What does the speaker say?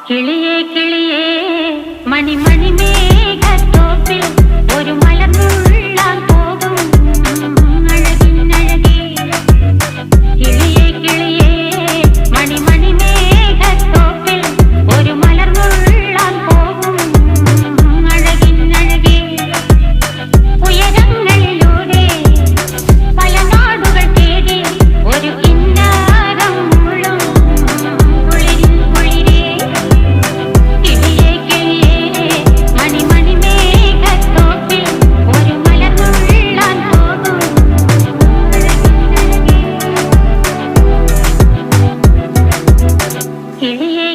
കിളിയേ കിളിയേ മണിമണി മേഘത്തോപ്പിൽ ഒരു മലർന്നുള്ളാൻ പോകും അഴകിനഴകേ. കിളിയേ കിളിയേ മണിമണി മേഘത്തോപ്പിൽ ഒരു മലർന്നുള്ളാൻ പോകും അഴകിനഴകേ. ഉയരങ്ങളിലൂടെ പല നാടുകൾ തേടി ഒരു കിന്നാരം മുള്ളും കുളിരിൻ കുളിരേ. കിളിയേ കിളിയേ മണിമണി മേഘത്തോപ്പിൽ ഒരു മലർന്നുള്ളാൻ പോകും അഴകിനഴകേ. കിളിയേ